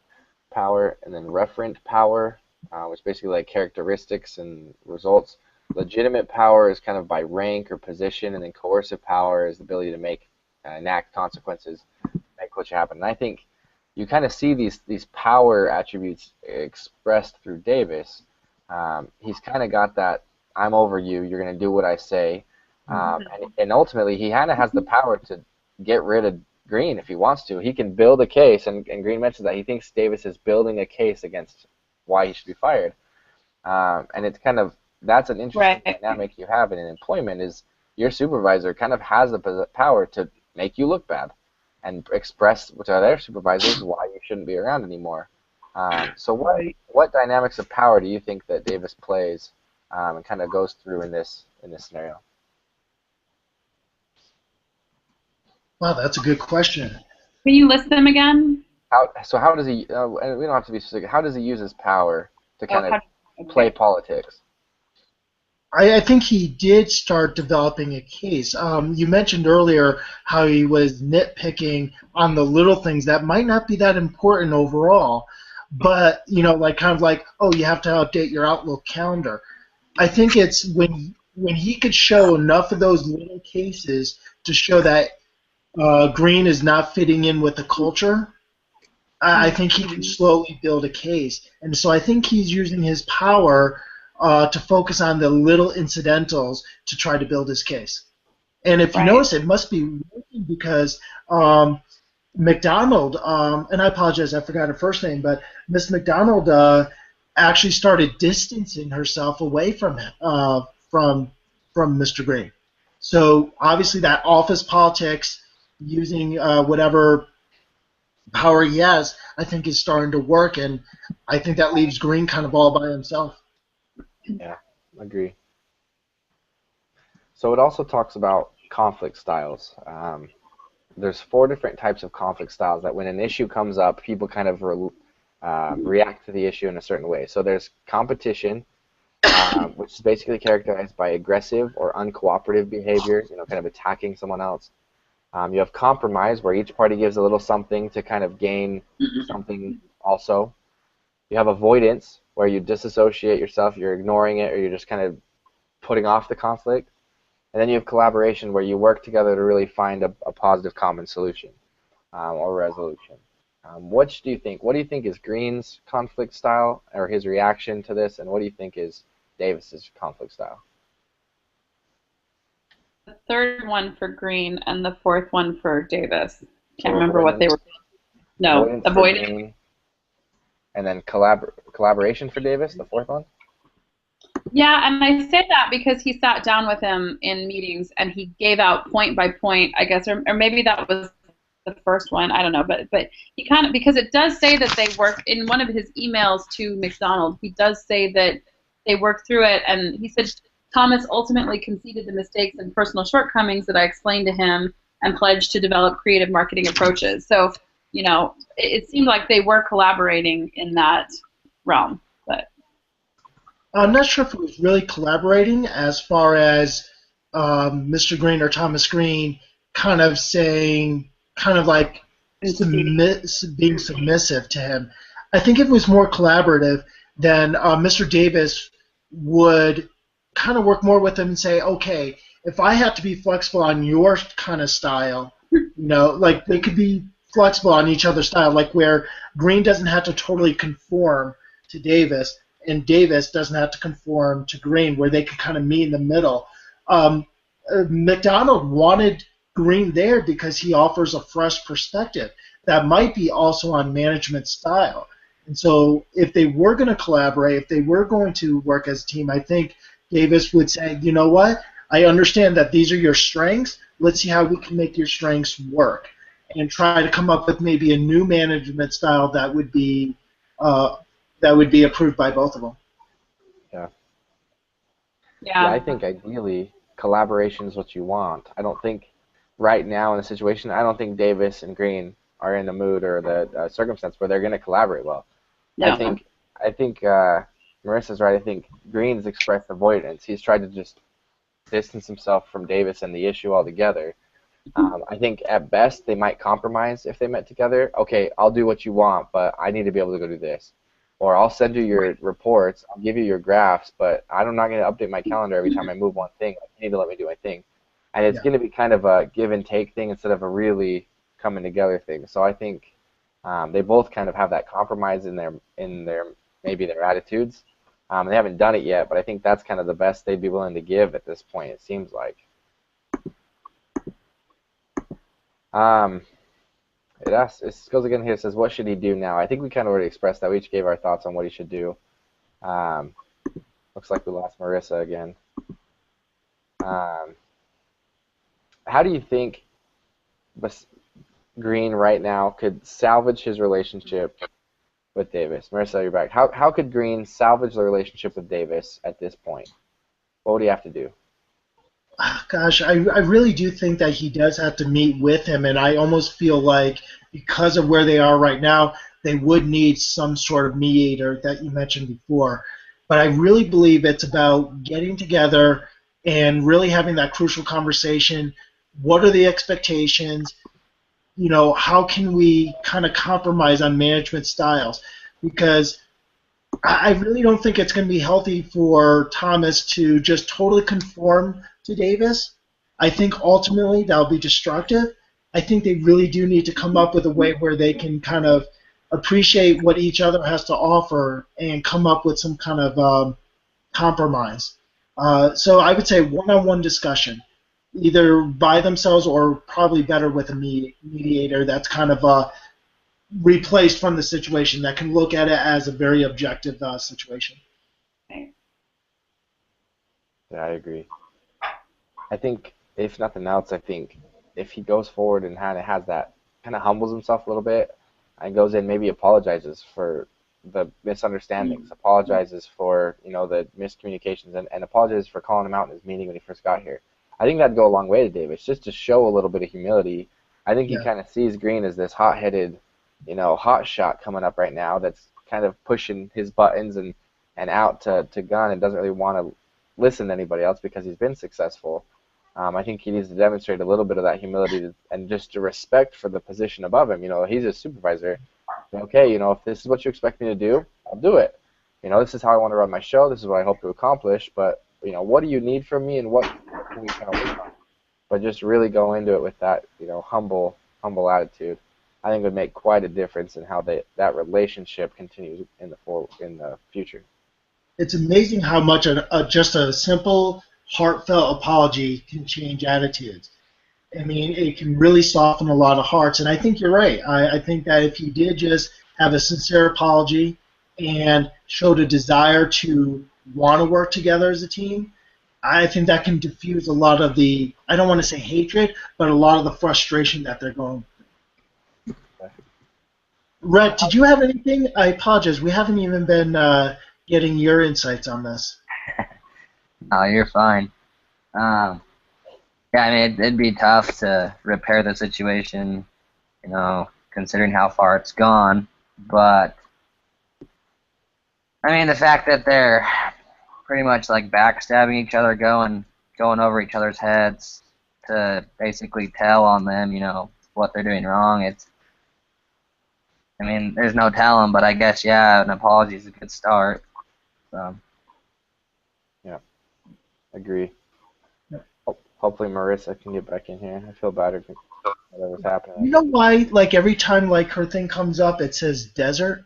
power, and then referent power, which is basically like characteristics and results. Legitimate power is kind of by rank or position, and then coercive power is the ability to make enact consequences, make what happen. And I think you kind of see these power attributes expressed through Davis. He's kind of got that, I'm over you, you're going to do what I say. And ultimately, he kind of has the power to get rid of Green if he wants to. He can build a case, and Green mentions that he thinks Davis is building a case against why he should be fired. And it's kind of, that's an interesting dynamic you have in an employment, is your supervisor kind of has the power to make you look bad and express to their supervisors why you shouldn't be around anymore. So what dynamics of power do you think that Davis plays and kind of goes through in this scenario? Wow, that's a good question. Can you list them again? How does he? And we don't have to be specific. How does he use his power to kind of play politics. I think he did start developing a case. You mentioned earlier how he was nitpicking on the little things that might not be that important overall, but like kind of like, oh, you have to update your Outlook calendar. I think it's when he could show enough of those little cases to show that Green is not fitting in with the culture. I think he can slowly build a case, and so I think he's using his power to focus on the little incidentals to try to build his case. And if you notice, it must be working because McDonald, and I apologize, I forgot her first name, but Miss McDonald actually started distancing herself away from him, from Mr. Green. So obviously that office politics, using whatever power he has, I think is starting to work, and I think that leaves Green kind of all by himself. Yeah, I agree. So it also talks about conflict styles. There's 4 different types of conflict styles that when an issue comes up, people kind of react to the issue in a certain way. So there's competition, which is basically characterized by aggressive or uncooperative behavior, kind of attacking someone else. You have compromise, where each party gives a little something to kind of gain something also. You have avoidance, where you disassociate yourself, you're ignoring it, or you're just kind of putting off the conflict. And then you have collaboration, where you work together to really find a positive common solution or resolution. What do you think? What do you think is Green's conflict style, or his reaction to this, and what do you think is Davis's conflict style? The third one for Green and the fourth one for Davis. Can't remember what they were. No, avoidance. And then collaboration for Davis, the fourth one? Yeah, and I say that because he sat down with him in meetings and he gave out point by point, I guess, or maybe that was the first one, I don't know, but he kind of, because it does say that they work, in one of his emails to McDonald, he does say that they worked through it, and he said Thomas ultimately conceded the mistakes and personal shortcomings that I explained to him and pledged to develop creative marketing approaches. So, it seemed like they were collaborating in that realm. But I'm not sure if it was really collaborating as far as Mr. Green or Thomas Green kind of saying, kind of like being submissive to him. I think if it was more collaborative, then Mr. Davis would kind of work more with him and say, okay, if I have to be flexible on your kind of style, like they could be flexible on each other's style, like where Green doesn't have to totally conform to Davis, and Davis doesn't have to conform to Green, where they can kind of meet in the middle. McDonald wanted Green there because he offers a fresh perspective that might be also on management style. And so if they were going to collaborate, if they were going to work as a team, I think Davis would say, you know what, I understand that these are your strengths. Let's see how we can make your strengths work, and try to come up with maybe a new management style that would be approved by both of them. Yeah, I think ideally collaboration is what you want. I don't think right now in the situation, I don't think Davis and Green are in the mood or the circumstance where they're going to collaborate well. No. I think Marissa's right. I think Green's expressed avoidance. He's tried to just distance himself from Davis and the issue altogether. I think at best they might compromise if they met together. Okay, I'll do what you want, but I need to be able to go do this. Or I'll send you your reports, I'll give you your graphs, but I'm not going to update my calendar every time I move one thing. You need to let me do my thing. And it's going to be kind of a give and take thing instead of a really coming together thing. So I think they both kind of have that compromise in their maybe their attitudes. They haven't done it yet, but I think that's kind of the best they'd be willing to give at this point, it seems like. It goes again here. It says, what should he do now? I think we kind of already expressed that. We each gave our thoughts on what he should do. Looks like we lost Marissa again. How do you think Green right now could salvage his relationship with Davis? Marissa, you're back. How could Green salvage the relationship with Davis at this point? What would he have to do? Gosh, I really do think that he does have to meet with him, and I almost feel like because of where they are right now, they would need some sort of mediator that you mentioned before. but I really believe it's about getting together and really having that crucial conversation. What are the expectations? You know, how can we kind of compromise on management styles? Because I really don't think it's going to be healthy for Thomas to just totally conform to Davis. I think ultimately that'll be destructive. I think they really do need to come up with a way where they can kind of appreciate what each other has to offer and come up with some kind of compromise. So I would say one-on-one discussion, either by themselves or probably better with a mediator that's kind of replaced from the situation, that can look at it as a very objective situation. Yeah, I agree. I think, if nothing else, I think if he goes forward and kind of has that, kind of humbles himself a little bit and goes in, maybe apologizes for the misunderstandings, apologizes for, you know, the miscommunications, and apologizes for calling him out in his meeting when he first got here. I think that'd go a long way to Davis, just to show a little bit of humility. I think he kind of sees Green as this hot-headed, you know, hot shot coming up right now that's kind of pushing his buttons and out to Gunn, and doesn't really want to listen to anybody else because he's been successful. I think he needs to demonstrate a little bit of that humility and just a respect for the position above him. You know, he's a supervisor. Okay, you know, if this is what you expect me to do, I'll do it. You know, this is how I want to run my show. This is what I hope to accomplish. But, you know, what do you need from me, and what can we kind of work on? But just really go into it with that, you know, humble attitude. I think would make quite a difference in how that relationship continues in the future. It's amazing how much just a simple, heartfelt apology can change attitudes. I mean, it can really soften a lot of hearts, and I think you're right. I think that if you did just have a sincere apology and showed a desire to want to work together as a team, I think that can diffuse a lot of the, I don't want to say hatred, but a lot of the frustration that they're going through. Rhett, did you have anything? I apologize. We haven't even been getting your insights on this. No, you're fine. Yeah, I mean, it'd be tough to repair the situation, you know, considering how far it's gone. But, I mean, the fact that they're pretty much like backstabbing each other, going over each other's heads to basically tell on them, you know, what they're doing wrong. I mean, there's no telling, but I guess, yeah, an apology is a good start. So. Yeah, agree. Hopefully Marissa can get back in here. I feel bad for whatever's happening. You know why, like, every time, like, her thing comes up, it says Desert?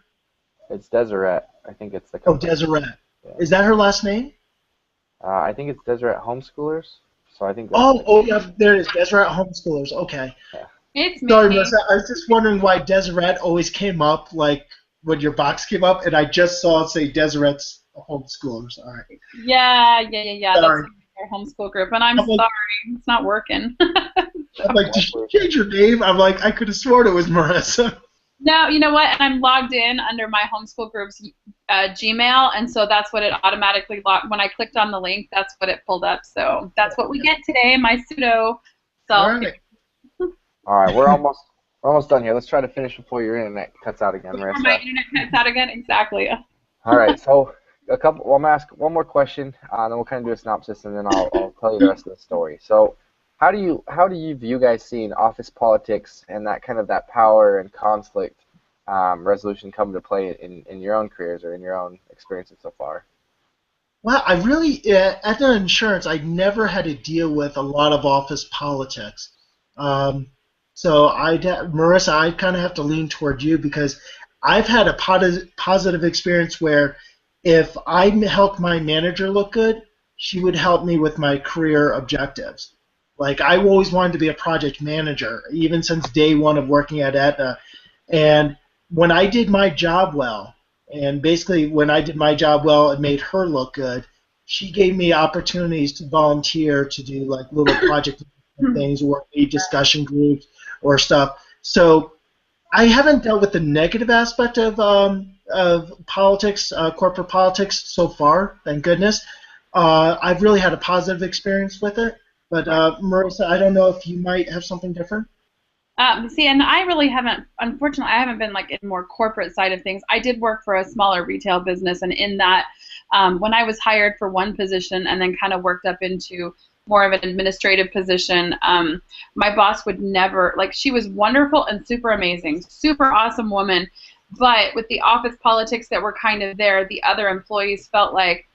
It's Deseret. I think it's the company. Oh, Deseret. Yeah. Is that her last name? I think it's Deseret Homeschoolers. So I think. Yeah, there it is. Deseret Homeschoolers. Okay. Yeah. It's me. Sorry, Marissa. I was just wondering why Deseret always came up, like, when your box came up, and I just saw it say Deseret's Homeschoolers. All right. Yeah. Sorry. That's our homeschool group, and I'm sorry, it's not working. I'm like, did you change your name? I'm like, I could have sworn it was Marissa. No, you know what? And I'm logged in under my homeschool group's Gmail, and so that's what it automatically logged. When I clicked on the link, that's what it pulled up. So that's what we get today. My pseudo self. All right, we're almost done here. Let's try to finish before your internet cuts out again, Marissa. My internet cuts out again, exactly. All right, so. I'm gonna ask one more question, then we'll kind of do a synopsis, and then I'll tell you the rest of the story. So, how do you view guys seeing office politics and that kind of that power and conflict resolution come to play in your own careers or in your own experiences so far? Well, I really at the insurance, I never had to deal with a lot of office politics. So Marissa, I kind of have to lean toward you because I've had a positive experience where, if I helped my manager look good, she would help me with my career objectives. Like, I always wanted to be a project manager, even since day one of working at Aetna. And when I did my job well, and basically when I did my job well, it made her look good, she gave me opportunities to volunteer to do, like, little project things or lead discussion groups or stuff. So I haven't dealt with the negative aspect of politics, corporate politics so far, thank goodness. I've really had a positive experience with it. But Marissa, I don't know if you might have something different. See, and I really haven't, unfortunately, I haven't been like in more corporate side of things. I did work for a smaller retail business, and in that, When I was hired for one position and then kind of worked up into more of an administrative position, my boss would never, like, she was wonderful and super amazing, super awesome woman, but with the office politics that were kind of there, the other employees felt like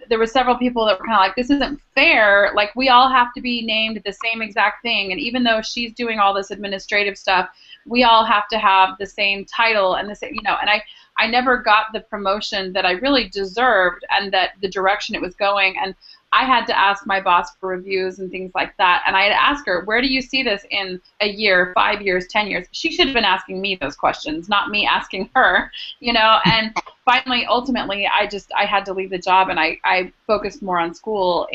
there were several people that were kind of like, this isn't fair. Like, we all have to be named the same exact thing. And even though she's doing all this administrative stuff, we all have to have the same title and the same, and I never got the promotion that I really deserved and that the direction it was going. And I had to ask my boss for reviews and things like that. And I had to ask her, where do you see this in a year, 5 years, 10 years? She should have been asking me those questions, not me asking her, and finally, ultimately, I had to leave the job, and I focused more on school.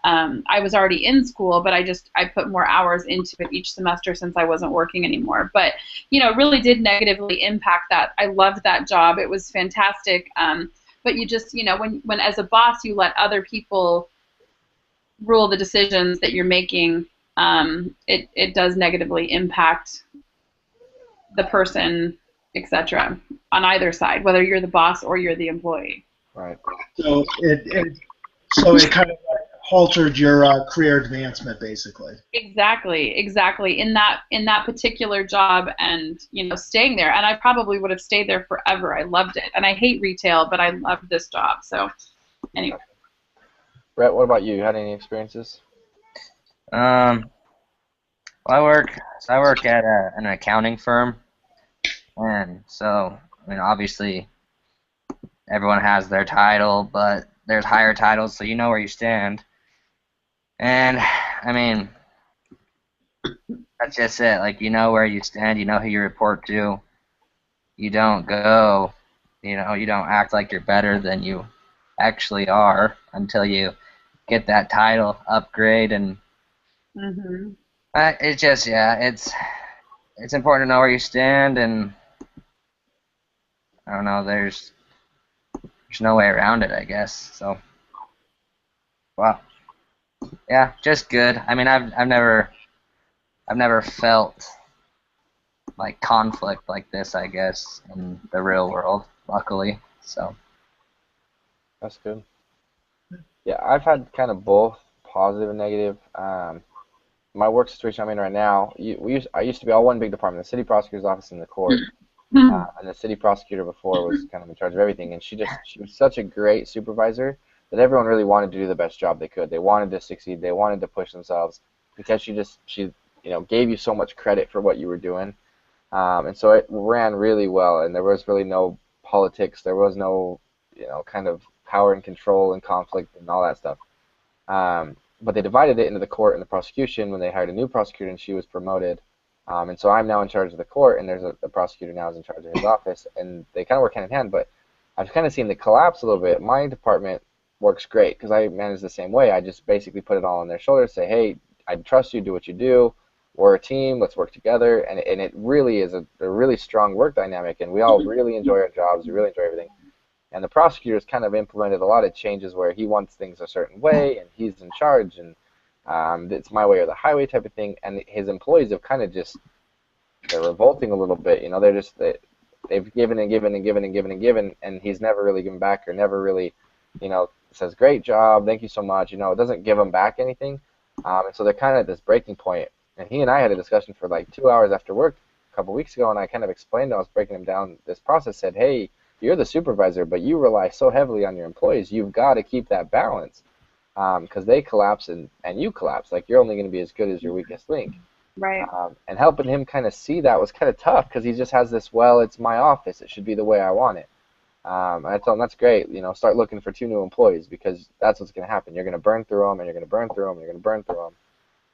I was already in school, but I put more hours into it each semester since I wasn't working anymore. But it really did negatively impact that. I loved that job; it was fantastic. But you just, when as a boss you let other people rule the decisions that you're making, it does negatively impact the person, etc. on either side, whether you're the boss or you're the employee. Right. So it kind of like halted your career advancement, basically. Exactly. In that particular job, and staying there, and I probably would have stayed there forever. I loved it, and I hate retail, but I loved this job. So, anyway. Brett, what about you? You had any experiences? Well, I work at an accounting firm, and so obviously everyone has their title, but there's higher titles, so you know where you stand. And that's just it. Like, you know where you stand, you know who you report to. You don't go, you don't act like you're better than you actually are until you get that title upgrade. And it's just, it's important to know where you stand, and I don't know, there's no way around it, I guess. So, wow. Yeah, just good. I've never felt like conflict like this, I guess, in the real world, luckily. So that's good. Yeah, I've had kind of both positive and negative. My work situation I'm in right now, I used to be all one big department, the city prosecutor's office and the court. And the city prosecutor before was kind of in charge of everything, and she was such a great supervisor that everyone really wanted to do the best job they could. They wanted to succeed. They wanted to push themselves because she gave you so much credit for what you were doing, and so it ran really well. And there was really no politics. There was no kind of power and control and conflict and all that stuff. But they divided it into the court and the prosecution when they hired a new prosecutor, and she was promoted. And so I'm now in charge of the court, and there's a prosecutor now who's in charge of his office, and they kind of work hand in hand. But I've kind of seen the collapse a little bit. My department works great because I manage the same way. I just basically put it all on their shoulders, say, hey, I trust you, do what you do. We're a team, let's work together. And it really is a really strong work dynamic, and we all really enjoy our jobs. We really enjoy everything. And the prosecutor's kind of implemented a lot of changes where he wants things a certain way, and he's in charge, and it's my way or the highway type of thing. And his employees have kind of they're revolting a little bit. They've given and given and given and given and given, and he's never really given back, or never really, says, great job, thank you so much. It doesn't give them back anything. And so they're kind of at this breaking point. And he and I had a discussion for like 2 hours after work a couple weeks ago, and I kind of explained, I was breaking him down this process, said, hey, you're the supervisor, but you rely so heavily on your employees. You've got to keep that balance because they collapse and you collapse. Like, you're only going to be as good as your weakest link. Right. And helping him kind of see that was kind of tough because he just has this, well, it's my office. It should be the way I want it. And I told him, that's great. Start looking for 2 new employees because that's what's going to happen. You're going to burn through them, and you're going to burn through them, and you're going to burn through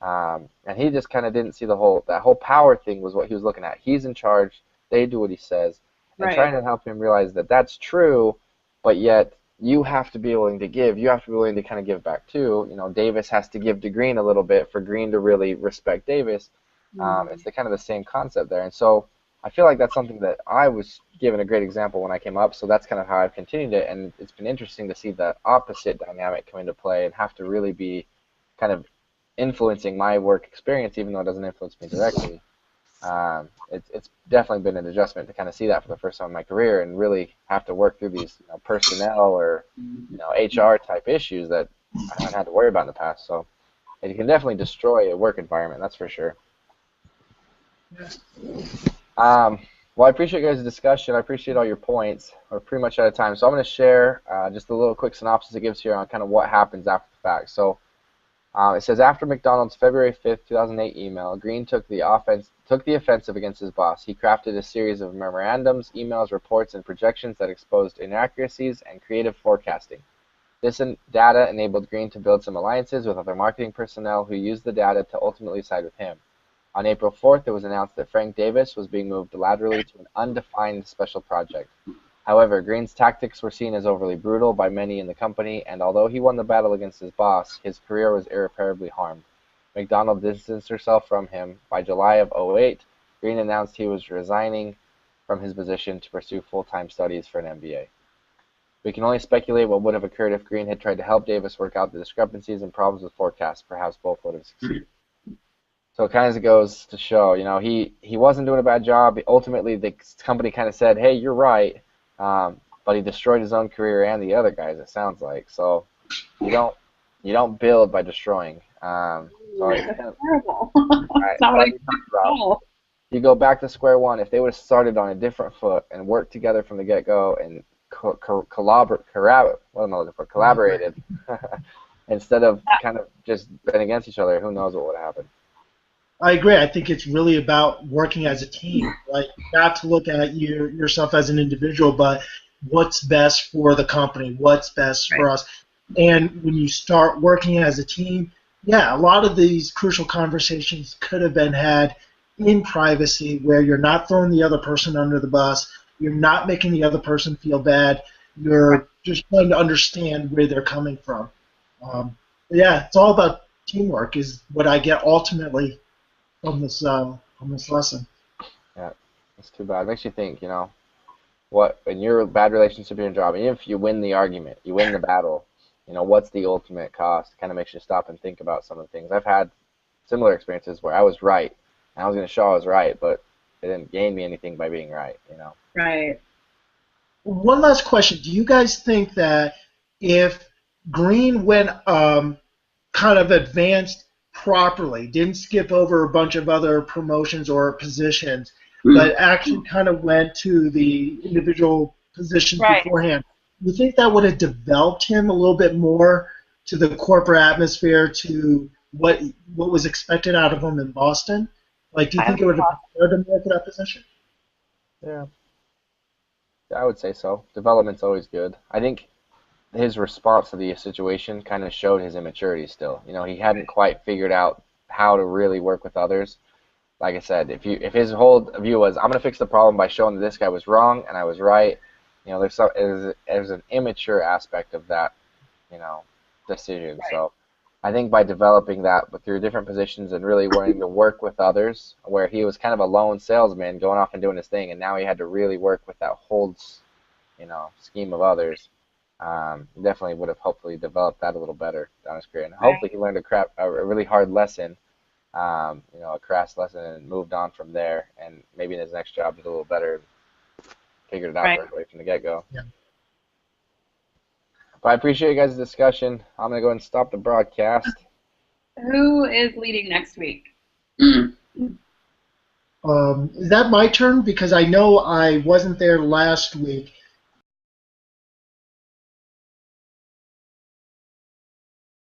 them. And he just kind of didn't see that whole power thing was what he was looking at. He's in charge. They do what he says. And Right. trying to help him realize that that's true, but yet you have to be willing to give. You have to be willing to kind of give back too. Davis has to give to Green a little bit for Green to really respect Davis. It's the kind of the same concept there. And so I feel like that's something that I was given a great example when I came up, so that's kind of how I've continued it. And it's been interesting to see that opposite dynamic come into play and have to really be kind of influencing my work experience, even though it doesn't influence me directly. It's definitely been an adjustment to kind of see that for the first time in my career and really have to work through these personnel or HR type issues that I haven't had to worry about in the past. So it can definitely destroy a work environment, that's for sure. Well, I appreciate you guys' discussion. I appreciate all your points. We're pretty much out of time, so I'm going to share just a little quick synopsis it gives here on kind of what happens after the fact. So it says, after McDonald's February 5th, 2008 email, Green took the offensive against his boss. He crafted a series of memorandums, emails, reports, and projections that exposed inaccuracies and creative forecasting. This data enabled Green to build some alliances with other marketing personnel who used the data to ultimately side with him. On April 4th, it was announced that Frank Davis was being moved laterally to an undefined special project. However, Green's tactics were seen as overly brutal by many in the company, and although he won the battle against his boss, his career was irreparably harmed. McDonald distanced herself from him. By July of 2008, Green announced he was resigning from his position to pursue full-time studies for an MBA. We can only speculate what would have occurred if Green had tried to help Davis work out the discrepancies and problems with forecasts. Perhaps both would have succeeded. So it kind of goes to show, he wasn't doing a bad job. Ultimately, the company kind of said, hey, you're right. But he destroyed his own career and the other guys, it sounds like. So you don't build by destroying. That's terrible. Right, That's not what I expected. You go back to square one. If they would have started on a different foot and worked together from the get-go and collaborated instead of kind of just been against each other, who knows what would have happened. I agree. I think it's really about working as a team. Like, not to look at yourself as an individual, but what's best for the company, what's best for us. And when you start working as a team, yeah, a lot of these crucial conversations could have been had in privacy where you're not throwing the other person under the bus, you're not making the other person feel bad, you're just trying to understand where they're coming from. Yeah, it's all about teamwork is what I get ultimately from this lesson. Yeah, it's too bad. It makes you think, what in your bad relationship in your job, even if you win the argument, you win the battle, what's the ultimate cost? Kind of makes you stop and think about some of the things. I've had similar experiences where I was right, and I was going to show I was right, but it didn't gain me anything by being right, Right. One last question. Do you guys think that if Green went kind of advanced properly, didn't skip over a bunch of other promotions or positions, but actually kind of went to the individual positions beforehand, you think that would have developed him a little bit more to the corporate atmosphere, to what was expected out of him in Boston? Like, do you think it would have prepared him more for that position? Yeah, I would say so. Development's always good. I think his response to the situation kind of showed his immaturity still. He hadn't quite figured out how to really work with others. Like I said, if his whole view was, I'm going to fix the problem by showing that this guy was wrong and I was right, there's an immature aspect of that, decision. Right. So I think by developing that but through different positions and really wanting to work with others, where he was kind of a lone salesman going off and doing his thing, and now he had to really work with that whole, scheme of others. Definitely would have hopefully developed that a little better down his career, and hopefully he learned a really hard lesson, a crass lesson, and moved on from there, and maybe in his next job did a little better, figured it out right away from the get-go. Yeah. But I appreciate you guys' discussion. I'm gonna go ahead and stop the broadcast. Who is leading next week? Is that my turn? Because I know I wasn't there last week.